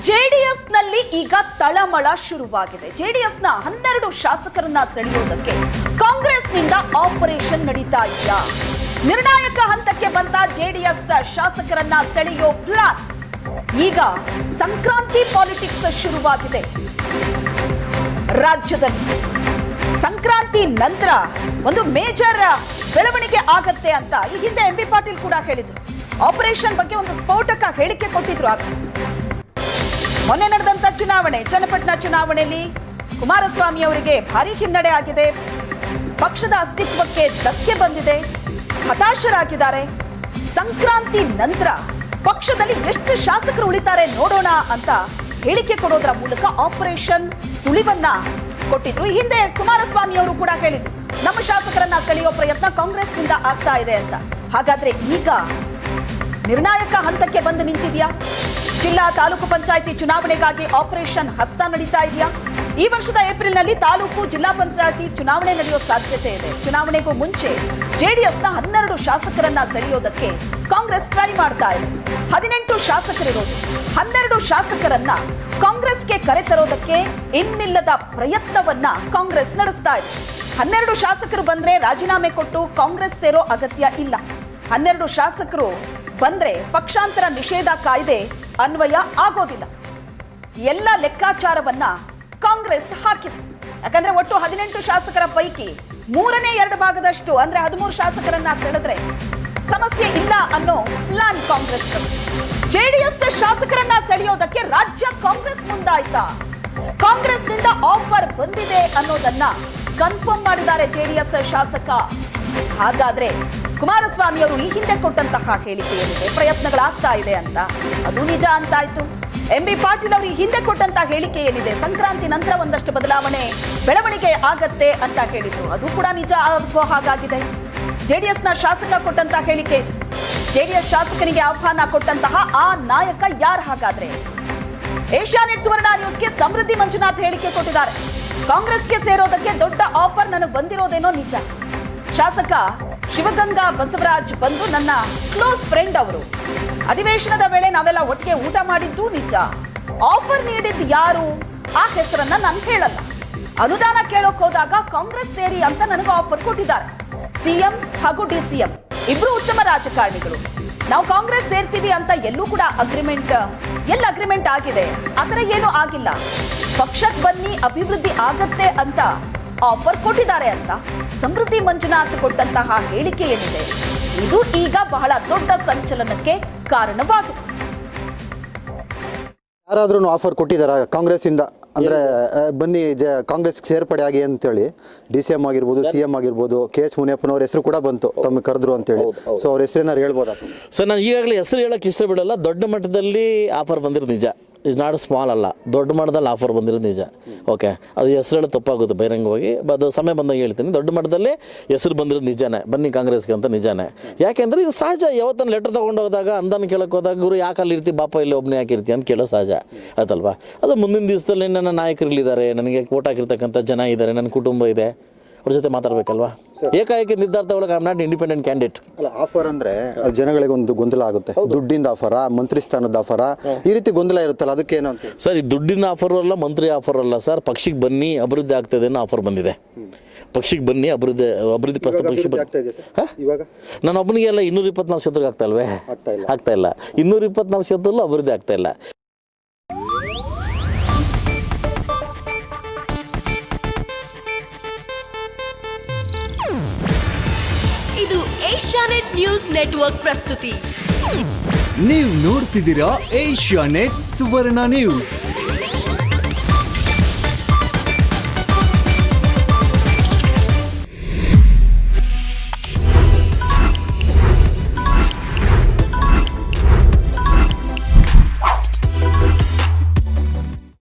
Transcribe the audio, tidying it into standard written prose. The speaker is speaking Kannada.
ಜೆಡಿಎಸ್ನಲ್ಲಿ ಈಗ ತಳಮಳ ಶುರುವಾಗಿದೆ. ಜೆಡಿಎಸ್ನ 12 ಶಾಸಕರನ್ನ ಸೆಳೆಯುವುದಕ್ಕೆ ಕಾಂಗ್ರೆಸ್ನಿಂದ ಆಪರೇಷನ್ ನಡೀತಾ ಇದೆಯಾ? ನಿರ್ಣಾಯಕ ಹಂತಕ್ಕೆ ಬಂದ ಜೆಡಿಎಸ್ ಶಾಸಕರನ್ನ ಸೆಳೆಯೋ ಪ್ಲಾನ್. ಈಗ ಸಂಕ್ರಾಂತಿ ಪಾಲಿಟಿಕ್ಸ್ ಶುರುವಾಗಿದೆ ರಾಜ್ಯದಲ್ಲಿ. ಸಂಕ್ರಾಂತಿ ನಂತರ ಒಂದು ಮೇಜರ್ ಬೆಳವಣಿಗೆ ಆಗತ್ತೆ ಅಂತ ಈ ಹಿಂದೆ ಎಂ ಬಿ ಪಾಟೀಲ್ ಕೂಡ ಹೇಳಿದ್ರು. ಆಪರೇಷನ್ ಬಗ್ಗೆ ಒಂದು ಸ್ಫೋಟಕ ಹೇಳಿಕೆ ಕೊಟ್ಟಿದ್ರು. ಮೊನ್ನೆ ನಡೆದಂತ ಚುನಾವಣೆ, ಚನ್ನಪಟ್ಟಣ ಚುನಾವಣೆಯಲ್ಲಿ ಕುಮಾರಸ್ವಾಮಿ ಅವರಿಗೆ ಭಾರಿ ಹಿನ್ನಡೆ ಆಗಿದೆ. ಪಕ್ಷದ ಅಸ್ತಿತ್ವಕ್ಕೆ ಧಕ್ಕೆ ಬಂದಿದೆ, ಹತಾಶರಾಗಿದ್ದಾರೆ. ಸಂಕ್ರಾಂತಿ ನಂತರ ಪಕ್ಷದಲ್ಲಿ ಎಷ್ಟು ಶಾಸಕರು ಉಳಿತಾರೆ ನೋಡೋಣ ಅಂತ ಹೇಳಿಕೆ ಕೊಡೋದ್ರ ಮೂಲಕ ಆಪರೇಷನ್ ಸುಳಿವನ್ನ ಕೊಟ್ಟಿದ್ರು. ಈ ಹಿಂದೆ ಕುಮಾರಸ್ವಾಮಿ ಅವರು ಕೂಡ ಹೇಳಿದ್ರು, ನಮ್ಮ ಶಾಸಕರನ್ನ ಸೆಳೆಯೋ ಪ್ರಯತ್ನ ಕಾಂಗ್ರೆಸ್ನಿಂದ ಆಗ್ತಾ ಇದೆ ಅಂತ. ಹಾಗಾದ್ರೆ ಈಗ ನಿರ್ಣಾಯಕ ಹಂತಕ್ಕೆ ಬಂದು ನಿಂತಿದೆಯಾ? ಜಿಲ್ಲಾ ತಾಲೂಕು ಪಂಚಾಯಿತಿ ಚುನಾವಣೆಗಾಗಿ ಆಪರೇಷನ್ ಹಸ್ತ ನಡೀತಾ ಇದೆಯಾ? ಈ ವರ್ಷದ ಏಪ್ರಿಲ್ನಲ್ಲಿ ತಾಲೂಕು ಜಿಲ್ಲಾ ಪಂಚಾಯಿತಿ ಚುನಾವಣೆ ನಡೆಯೋ ಸಾಧ್ಯತೆ ಇದೆ. ಚುನಾವಣೆಗೂ ಮುಂಚೆ ಜೆಡಿಎಸ್ನ 12 ಶಾಸಕರನ್ನ ಸೆಳೆಯೋದಕ್ಕೆ ಕಾಂಗ್ರೆಸ್ ಟ್ರೈ ಮಾಡ್ತಾ ಇದೆ. 18 ಶಾಸಕರಿರೋದು, 12 ಶಾಸಕರನ್ನ ಕಾಂಗ್ರೆಸ್ಗೆ ಕರೆತರೋದಕ್ಕೆ ಇನ್ನಿಲ್ಲದ ಪ್ರಯತ್ನವನ್ನ ಕಾಂಗ್ರೆಸ್ ನಡೆಸ್ತಾ ಇದೆ. 12 ಶಾಸಕರು ಬಂದ್ರೆ ರಾಜೀನಾಮೆ ಕೊಟ್ಟು ಕಾಂಗ್ರೆಸ್ ಸೇರೋ ಅಗತ್ಯ ಇಲ್ಲ. 12 ಶಾಸಕರು ಬಂದ್ರೆ ಪಕ್ಷಾಂತರ ನಿಷೇಧ ಕಾಯ್ದೆ ಅನ್ವಯ ಆಗೋದಿಲ್ಲ. ಎಲ್ಲ ಲೆಕ್ಕಾಚಾರವನ್ನ ಕಾಂಗ್ರೆಸ್ ಹಾಕಿದೆ. ಯಾಕಂದ್ರೆ ಒಟ್ಟು 18 ಶಾಸಕರ ಪೈಕಿ 3/2 ಭಾಗದಷ್ಟು ಅಂದ್ರೆ 13 ಶಾಸಕರನ್ನ ಸೆಳೆದ್ರೆ ಸಮಸ್ಯೆ ಇಲ್ಲ ಅನ್ನೋ ಪ್ಲಾನ್ ಕಾಂಗ್ರೆಸ್. ಜೆಡಿಎಸ್ ಶಾಸಕರನ್ನ ಸೆಳೆಯೋದಕ್ಕೆ ರಾಜ್ಯ ಕಾಂಗ್ರೆಸ್ ಮುಂದಾಯ್ತಾ? ಕಾಂಗ್ರೆಸ್ನಿಂದ ಆಫರ್ ಬಂದಿದೆ ಅನ್ನೋದನ್ನ ಕನ್ಫರ್ಮ್ ಮಾಡಿದ್ದಾರೆ ಜೆಡಿಎಸ್ ಶಾಸಕ. ಹಾಗಾದ್ರೆ ಕುಮಾರಸ್ವಾಮಿ ಅವರು ಈ ಹಿಂದೆ ಕೊಟ್ಟಂತಹ ಹೇಳಿಕೆ ಏನಿದೆ, ಪ್ರಯತ್ನಗಳಾಗ್ತಾ ಇದೆ ಅಂತ, ಅದು ನಿಜ ಅಂತಾಯ್ತು. ಎಂ ಬಿ ಪಾಟೀಲ್ ಅವರು ಈ ಹಿಂದೆ ಕೊಟ್ಟಂತ ಹೇಳಿಕೆ ಏನಿದೆ, ಸಂಕ್ರಾಂತಿ ನಂತರ ಒಂದಷ್ಟು ಬೆಳವಣಿಗೆ ಆಗತ್ತೆ ಅಂತ ಹೇಳಿದ್ರು, ಅದು ಕೂಡ ನಿಜ ಆಗೋ ಹಾಗಾಗಿದೆ. ಜೆಡಿಎಸ್ನ ಶಾಸಕ ಕೊಟ್ಟಂತ ಹೇಳಿಕೆ, ಜೆಡಿಎಸ್ ಶಾಸಕನಿಗೆ ಆಹ್ವಾನ ಕೊಟ್ಟಂತಹ ಆ ನಾಯಕ ಯಾರು ಹಾಗಾದ್ರೆ? ಏಷ್ಯಾನೆಟ್ ಸುವರ್ಣ ನ್ಯೂಸ್ಗೆ ಸಮೃದ್ಧಿ ಮಂಜುನಾಥ್ ಹೇಳಿಕೆ ಕೊಟ್ಟಿದ್ದಾರೆ. ಕಾಂಗ್ರೆಸ್ಗೆ ಸೇರೋದಕ್ಕೆ ದೊಡ್ಡ ಆಫರ್ ನನಗೆ ಬಂದಿರೋದೇನೋ ನಿಜ. ಶಾಸಕ ಶಿವಗಂಗಾ ಬಸವರಾಜ್ ಬಂದು ನನ್ನ ಕ್ಲೋಸ್ ಫ್ರೆಂಡ್ ಅವರು. ಅಧಿವೇಶನದ ವೇಳೆ ನಾವೆಲ್ಲ ಒಟ್ಟಿಗೆ ಊಟ ಮಾಡಿದ್ದು ನಿಜ. ಆಫರ್ ನೀಡಿದ್ದು ಯಾರು ಆ ಹೆಸರನ್ನ ನಾನು ಹೇಳಲ್ಲ. ಅನುದಾನ ಕೇಳೋಕ್ ಹೋದಾಗ ಕಾಂಗ್ರೆಸ್ ಸೇರಿ ಅಂತ ನನಗೆ ಆಫರ್ ಕೊಟ್ಟಿದ್ದಾರೆ. ಸಿಎಂ ಹಾಗೂ ಡಿಸಿಎಂ ಇಬ್ರು ಉತ್ತಮ ರಾಜಕಾರಣಿಗಳು. ನಾವು ಕಾಂಗ್ರೆಸ್ ಸೇರ್ತೀವಿ ಅಂತ ಎಲ್ಲೂ ಕೂಡ ಅಗ್ರಿಮೆಂಟ್ ಆಗಿದೆ, ಆತರ ಏನೂ ಆಗಿಲ್ಲ. ಪಕ್ಷಕ್ಕೆ ಬನ್ನಿ ಅಭಿವೃದ್ಧಿ ಆಗತ್ತೆ ಅಂತ ಆಫರ್ ಕೊಟ್ಟಿದ್ದಾರೆ ಅಂತ ಸಮೃದ್ಧಿ ಮಂಜುನಾಥ್ ಕೊಟ್ಟಂತಹ ಹೇಳಿಕೆ ಏನಿದೆ, ಇದು ಈಗ ಬಹಳ ದೊಡ್ಡ ಸಂಚಲನಕ್ಕೆ ಕಾರಣವಾಗಿದೆ. ಯಾರಾದ್ರೂ ಆಫರ್ ಕೊಟ್ಟಿದ್ದಾರಾ ಕಾಂಗ್ರೆಸ್ ಇಂದ? ಅಂದ್ರೆ ಬನ್ನಿ ಕಾಂಗ್ರೆಸ್ ಸೇರ್ಪಡೆ ಆಗಿ ಅಂತೇಳಿ ಡಿಸಿಎಂ ಆಗಿರ್ಬೋದು, ಸಿಎಂ ಆಗಿರ್ಬೋದು, KH ಮುನಿಯಪ್ಪನವ್ರ ಹೆಸರು ಕೂಡ ಬಂತು ತಮ್ಮ ಕರೆದ್ರು ಅಂತೇಳಿ. ಸೊ ಅವ್ರ ಹೆಸರೇನಾರು ಹೇಳ್ಬೋದಾ ಸರ್? ನಾನು ಈಗಾಗಲೇ ಹೆಸರು ಹೇಳಕ್ಕೆ ಇಷ್ಟ ಬಿಡಲ್ಲ. ದೊಡ್ಡ ಮಟ್ಟದಲ್ಲಿ ಆಫರ್ ಬಂದಿರೋದು ನಿಜ, ಇಸ್ ನಾಟ್ ಸ್ಮಾಲ್ ಅಲ್ಲ, ದೊಡ್ಡ ಮಟ್ಟದಲ್ಲಿ ಆಫರ್ ಬಂದಿರೋದು ನಿಜ. ಓಕೆ, ಅದು ಹೆಸರು ಹೇಳೋದು ತಪ್ಪಾಗುತ್ತೆ ಬಹಿರಂಗವಾಗಿ, ಅದು ಸಮಯ ಬಂದಾಗ ಹೇಳ್ತೀನಿ. ದೊಡ್ಡ ಮಟ್ಟದಲ್ಲಿ ಹೆಸರು ಬಂದಿರೋದು ನಿಜಾನೇ, ಬನ್ನಿ ಕಾಂಗ್ರೆಸ್ಗೆ ಅಂತ ನಿಜಾನೇ. ಯಾಕೆಂದ್ರೆ ಇದು ಸಹಜ. ಯಾವತ್ತನ್ನು ಲೆಟರ್ ತೊಗೊಂಡು ಹೋದಾಗ ಅನುದಾನ ಕೇಳಕ್ಕೆ ಹೋದಾಗ ಗುರು ಯಾಕೆ ಅಲ್ಲಿ ಇರ್ತೀವಿ, ಬಾಪ ಇಲ್ಲಿ ಒಬ್ಬನೇ ಯಾಕಿರ್ತೀವಿ ಅಂತ ಕೇಳೋ ಸಹಜ ಆಯ್ತಲ್ವಾ? ಅದು ಮುಂದಿನ ದಿವಸದಲ್ಲಿ ನನ್ನ ನಾಯಕರಿಲ್ಲಿದ್ದಾರೆ, ನನಗೆ ಓಟ್ ಹಾಕಿರ್ತಕ್ಕಂಥ ಜನ ಇದ್ದಾರೆ, ನನ್ನ ಕುಟುಂಬ ಇದೆ, ಅವ್ರ ಜೊತೆ ಮಾತಾಡಬೇಕಲ್ವಾ? ಏಕಾಏಕಿ ನಿರ್ಧಾರ ತಗೊಳ್ಳೋಕೆ I am not independent candidate. ಅಲ್ಲ, ಆಫರ್ ಅಂದ್ರೆ ಜನಗಳಿಗೆ ಒಂದು ಗೊಂದಲ ಆಗುತ್ತೆ. ದುಡ್ಡಿಂದ ಆಫರ, ಮಂತ್ರಿ ಸ್ಥಾನದ ಆಫರ, ಈ ರೀತಿ ಗೊಂದಲ ಇರುತ್ತಲ್ಲ, ಅದಕ್ಕೇನು ಅಂತ? ಸರ್, ಈ ದುಡ್ಡಿನ ಆಫರ್ ಅಲ್ಲ, ಮಂತ್ರಿ ಆಫರ್ ಅಲ್ಲ ಸರ್. ಪಕ್ಷಕ್ಕೆ ಬನ್ನಿ ಅಭಿವೃದ್ಧಿ ಆಗ್ತದೆ ಅನ್ನೋ ಆಫರ್ ಬಂದಿದೆ. ಪಕ್ಷಕ್ಕೆ ಬನ್ನಿ ಅಭಿವೃದ್ಧಿ ಇವಾಗ ನಾನು ಒಬ್ಬನಿಗೆ ಎಲ್ಲ 224 ಕ್ಷೇತ್ರಕ್ಕೆ ಆಗ್ತಾ ಇಲ್ವೇ? ಆಗ್ತಾ ಇಲ್ಲ. 224 ಕ್ಷೇತ್ರದಲ್ಲೂ ಅಭಿವೃದ್ಧಿ ಆಗ್ತಾ ಇಲ್ಲ. ಇದು ಏಷ್ಯಾನೆಟ್ ನ್ಯೂಸ್ ನೆಟ್ವರ್ಕ್ ಪ್ರಸ್ತುತಿ. ನೀವು ನೋಡ್ತಿದ್ದೀರಾ ಏಷ್ಯಾನೆಟ್ ಸುವರ್ಣ ನ್ಯೂಸ್.